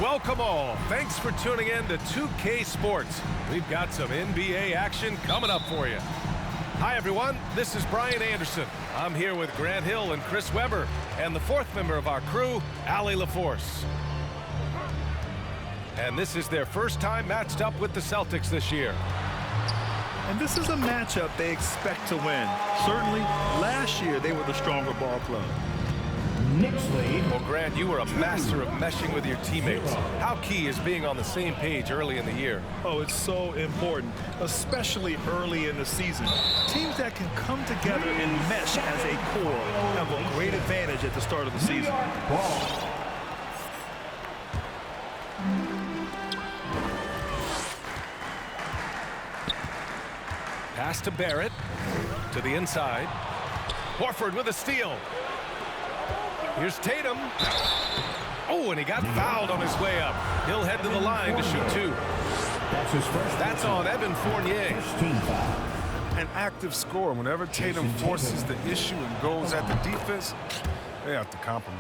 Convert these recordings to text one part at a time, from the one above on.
Welcome all. Thanks for tuning in to 2K Sports. We've got some NBA action coming up for you. Hi, everyone. This is Brian Anderson. I'm here with Grant Hill and Chris Webber, and the fourth member of our crew, Allie LaForce. And this is their first time matched up with the Celtics this year. And this is a matchup they expect to win. Certainly, last year they were the stronger ball club. Knicks lead. Well, Grant, you were a master of meshing with your teammates. How key is being on the same page early in the year? Oh, it's so important, especially early in the season. Teams that can come together and mesh as a core have a great advantage at the start of the season. Pass to Barrett, to the inside. Horford with a steal. Here's Tatum. Oh, and he got fouled on his way up. He'll head to the line to shoot two. That's his first. That's on Evan Fournier. An active scorer. Whenever Tatum forces the issue and goes at the defense, they have to compromise.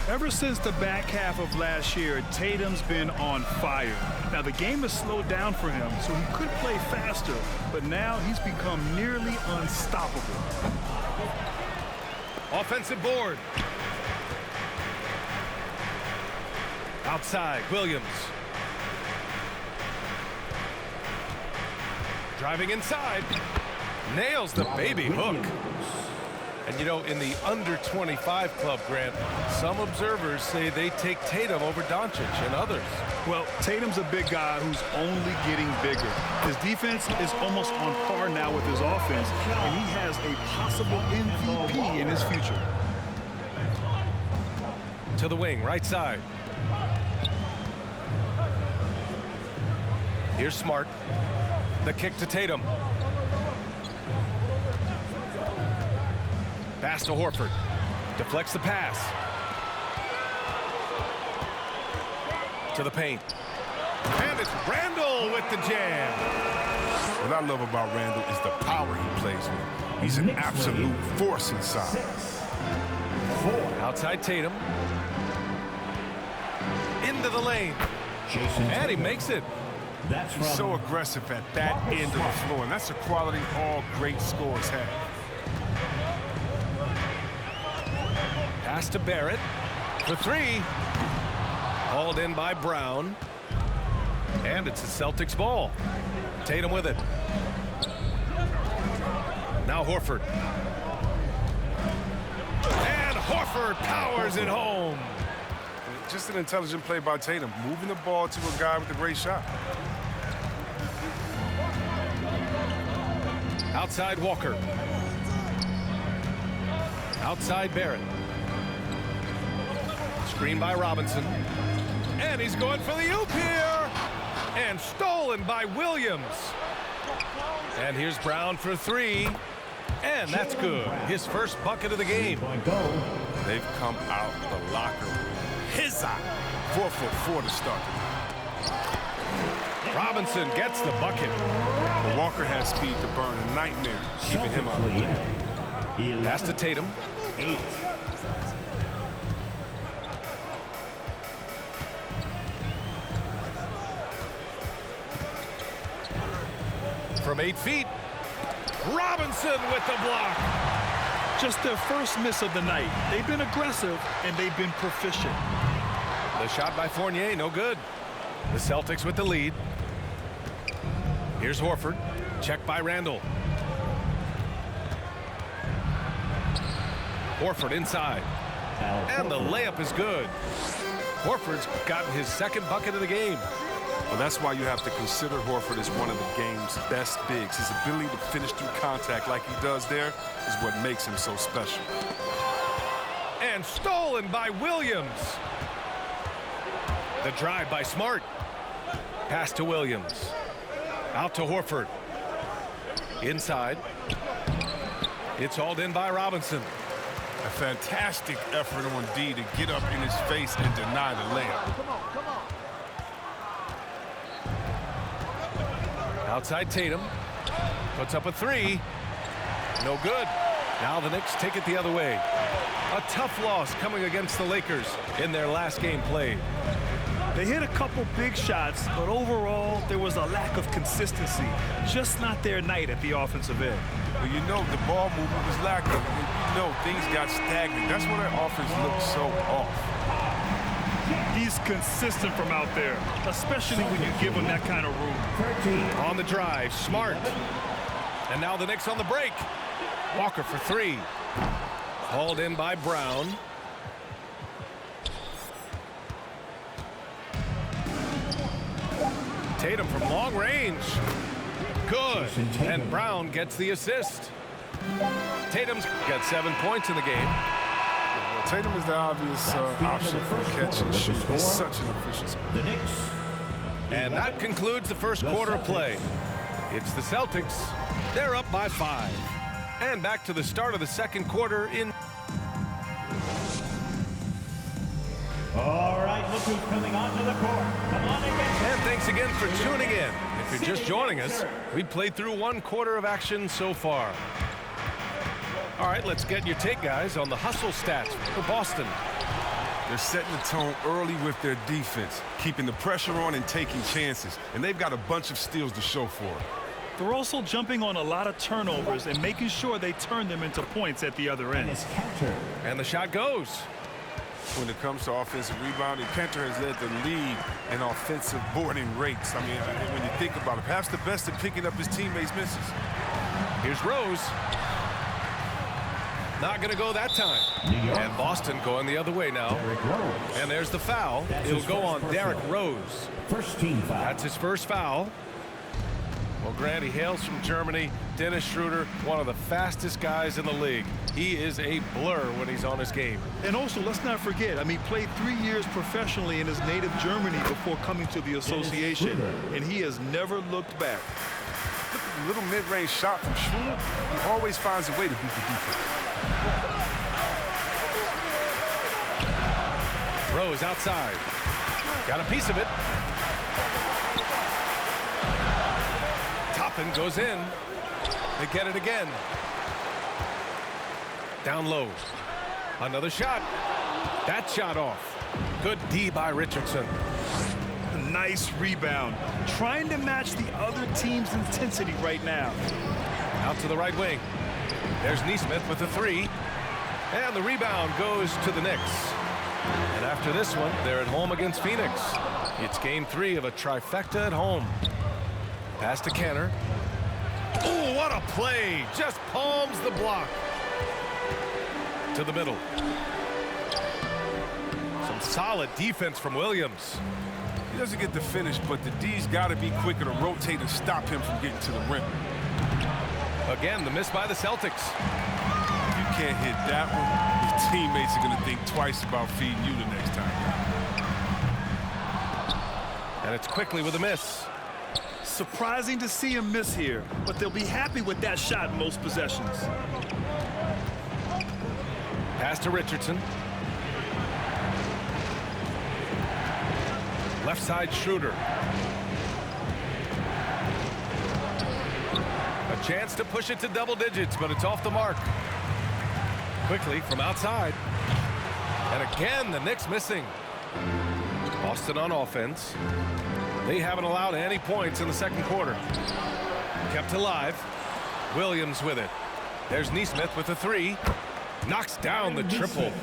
Ever since the back half of last year, Tatum's been on fire. Now, the game has slowed down for him, so he could play faster, but now he's become nearly unstoppable. Offensive board. Outside, Williams. Driving inside. Nails the baby hook. And, you know, in the under-25 club, Grant, some observers say they take Tatum over Doncic and others. Well, Tatum's a big guy who's only getting bigger. His defense is almost on par now with his offense, and he has a possible MVP in his future. To the wing, right side. Here's Smart. The kick to Tatum. Pass to Horford. Deflects the pass. To the paint. And it's Randall with the jam. What I love about Randall is the power he plays with. He's an absolute force inside. Outside Tatum. Into the lane. And he makes it. He's so aggressive at that end of the floor, and that's a quality all great scorers have. Pass to Barrett for three. Hauled in by Brown. And it's the Celtics ball. Tatum with it. Now Horford. And Horford powers it home. Just an intelligent play by Tatum, moving the ball to a guy with a great shot. Outside Walker. Outside Barrett. Screen by Robinson. And he's going for the oop here. And stolen by Williams. And here's Brown for three. And that's good. His first bucket of the game. They've come out the locker room. His eye. 4-for-4 to start. Robinson gets the bucket. But Walker has speed to burn. A nightmare keeping him out of the game. Pass to Tatum. 8. From 8 feet, Robinson with the block. Just their first miss of the night. They've been aggressive, and they've been proficient. The shot by Fournier, no good. The Celtics with the lead. Here's Horford. Check by Randall. Horford inside. And the layup is good. Horford's gotten his second bucket of the game. Well, that's why you have to consider Horford as one of the game's best bigs. His ability to finish through contact like he does there is what makes him so special. And stolen by Williams. The drive by Smart. Pass to Williams. Out to Horford. Inside. It's hauled in by Robinson. A fantastic effort on D to get up in his face and deny the layup. Outside Tatum. Puts up a three. No good. Now the Knicks take it the other way. A tough loss coming against the Lakers in their last game played. They hit a couple big shots, but overall, there was a lack of consistency. Just not their night at the offensive end. Well, you know, the ball movement was lacking. You know, things got stagnant. That's why their offense looked so off. He's consistent from out there, especially when you give him that kind of room. On the drive, Smart. And now the Knicks on the break. Walker for three. Hauled in by Brown. Tatum from long range. Good. And Brown gets the assist. Tatum's got 7 points in the game. Well, Tatum is the obvious option for catch and shoot. He's such an efficient. The Knicks. And that concludes the first quarter of play. It's the Celtics. They're up by 5. And back to the start of the second quarter in... All right, look who's coming onto the court. Come on again. And thanks again for tuning in. If you're just joining us, we played through 1 quarter of action so far. All right, let's get your take, guys, on the hustle stats for Boston. They're setting the tone early with their defense, keeping the pressure on and taking chances. And they've got a bunch of steals to show for it. They're also jumping on a lot of turnovers and making sure they turn them into points at the other end. And the shot goes. When it comes to offensive rebounding, Cantor has led the league in offensive boarding rates. I mean, when you think about it, perhaps the best at picking up his teammates' misses. Here's Rose. Not going to go that time. And Boston going the other way now. And there's the foul. It'll go on Derrick Rose. First team foul. That's his first foul. Well, Grant, he hails from Germany. Dennis Schroeder, one of the fastest guys in the league. He is a blur when he's on his game. And also, let's not forget, he played 3 years professionally in his native Germany before coming to the association, and he has never looked back. Look at the little mid-range shot from Schroeder. He always finds a way to beat the defense. Rose outside. Got a piece of it. Toppin goes in. They get it again. Down low. Another shot. That shot off. Good D by Richardson. Nice rebound. Trying to match the other team's intensity right now. Out to the right wing. There's Nesmith with the three. And the rebound goes to the Knicks. And after this one, they're at home against Phoenix. It's game 3 of a trifecta at home. Pass to Kenner. Oh, what a play. Just palms the block. To the middle. Some solid defense from Williams. He doesn't get the finish, but the D's got to be quicker to rotate and stop him from getting to the rim. Again, the miss by the Celtics. If you can't hit that one, your teammates are going to think twice about feeding you the next time. And it's quickly with a miss. Surprising to see him miss here, but they'll be happy with that shot in most possessions. Pass to Richardson. Left side Schroeder. A chance to push it to double digits, but it's off the mark. Quickly from outside. And again, the Knicks missing. Boston on offense. They haven't allowed any points in the second quarter. Kept alive. Williams with it. There's Nesmith with the three. Knocks down the triple.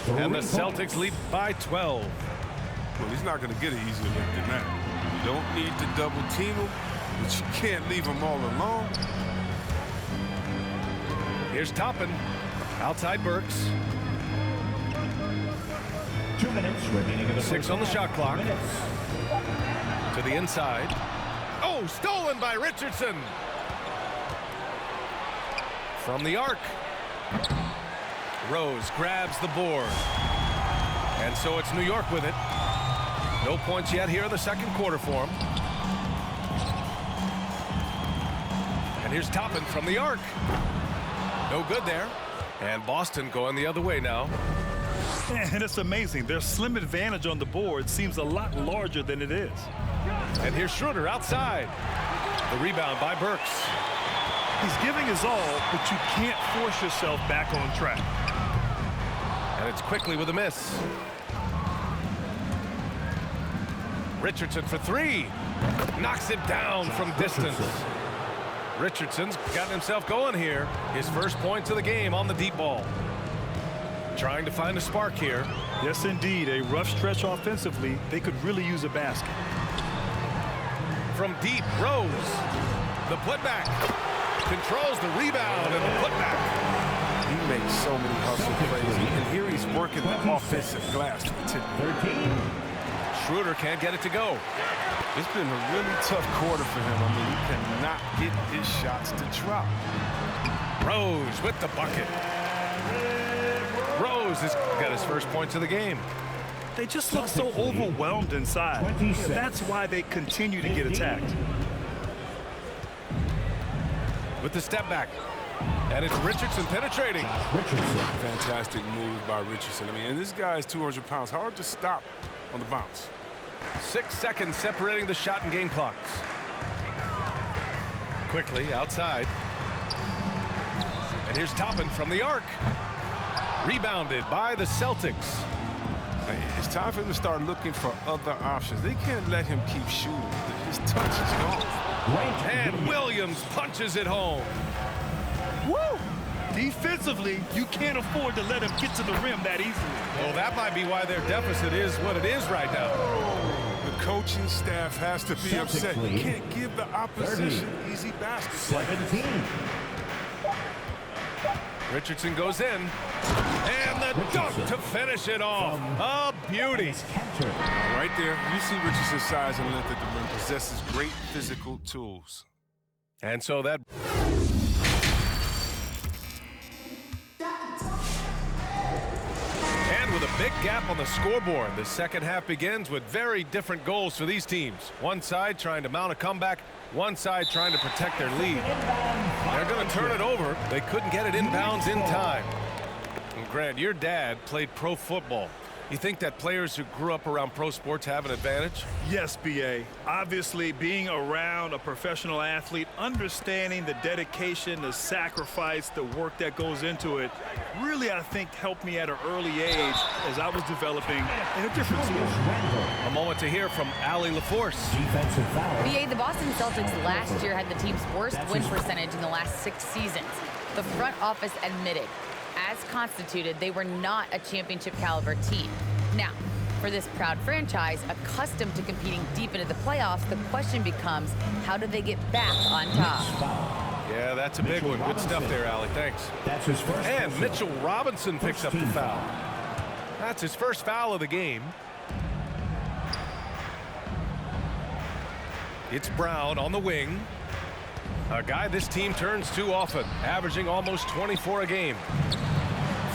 And the Celtics lead by 12. Well, he's not going to get an easier look than that. You don't need to double team him, but you can't leave him all alone. Here's Toppin. Outside Burks. 2 minutes remaining in the 6 on the shot clock. To the inside. Oh, stolen by Richardson. From the arc. Rose grabs the board. And so it's New York with it. No points yet here in the second quarter for him. And here's Toppin from the arc. No good there. And Boston going the other way now. And it's amazing. Their slim advantage on the board seems a lot larger than it is. And here's Schroeder outside. The rebound by Burks. He's giving his all, but you can't force yourself back on track. And it's quickly with a miss. Richardson for three. Knocks it down from distance. Richardson's gotten himself going here. His first points of the game on the deep ball. Trying to find a spark here. Yes, indeed. A rough stretch offensively. They could really use a basket. From deep, Rose. The putback. Controls the rebound and the putback. He makes so many hustle plays. And here he's working the offensive glass to the tip. 13. Schroeder can't get it to go. It's been a really tough quarter for him. I mean, he cannot get his shots to drop. Rose with the bucket. Rose has got his first points of the game. They just look so overwhelmed inside. 26. That's why they continue to get attacked. With the step back. And it's Richardson penetrating. Richardson. Fantastic move by Richardson. I mean, and this guy is 200 pounds. Hard to stop on the bounce. 6 seconds separating the shot and game clocks. Quickly outside. And here's Toppin from the arc. Rebounded by the Celtics. It's time for him to start looking for other options. They can't let him keep shooting. His touch is gone. And Williams punches it home. Woo! Defensively, you can't afford to let him get to the rim that easily. Well, that might be why their deficit is what it is right now. The coaching staff has to be upset. You lead. can't give the opposition easy baskets. 17. Richardson goes in. And the dunk to finish it off. A beauty. Cantor. Right there, you see Richardson's size and length at the rim. Possesses great physical tools. And so that... And with a big gap on the scoreboard, the second half begins with very different goals for these teams. One side trying to mount a comeback, one side trying to protect their lead. They're going to turn it over. They couldn't get it inbounds in time. And Grant, your dad played pro football. You think that players who grew up around pro sports have an advantage? Yes, B.A. Obviously, being around a professional athlete, understanding the dedication, the sacrifice, the work that goes into it, really, I think, helped me at an early age as I was developing in a different sport. A moment to hear from Allie LaForce. Defensive foul. BA, the Boston Celtics last year had the team's worst win percentage in the last 6 seasons. The front office admitted, as constituted, they were not a championship caliber team. Now, for this proud franchise, accustomed to competing deep into the playoffs, the question becomes, how do they get back on top? Yeah, that's a big one. Good stuff there, Allie. Thanks. That's his first. And Mitchell Robinson picks up the foul. That's his first foul of the game. It's Brown on the wing. A guy this team turns to often, averaging almost 24 a game.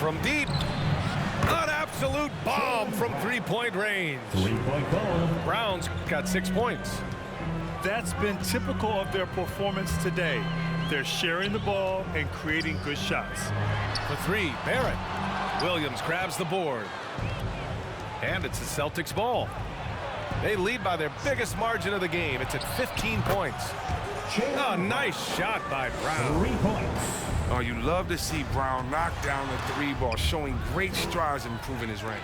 From deep, an absolute bomb from three-point range. 3-point goal. Brown's got 6 points. That's been typical of their performance today. They're sharing the ball and creating good shots. For three, Barrett. Williams grabs the board. And it's the Celtics ball. They lead by their biggest margin of the game. It's at 15 points. Oh, nice shot by Brown. 3 points. Oh, you love to see Brown knock down the three ball, showing great strides in improving his range.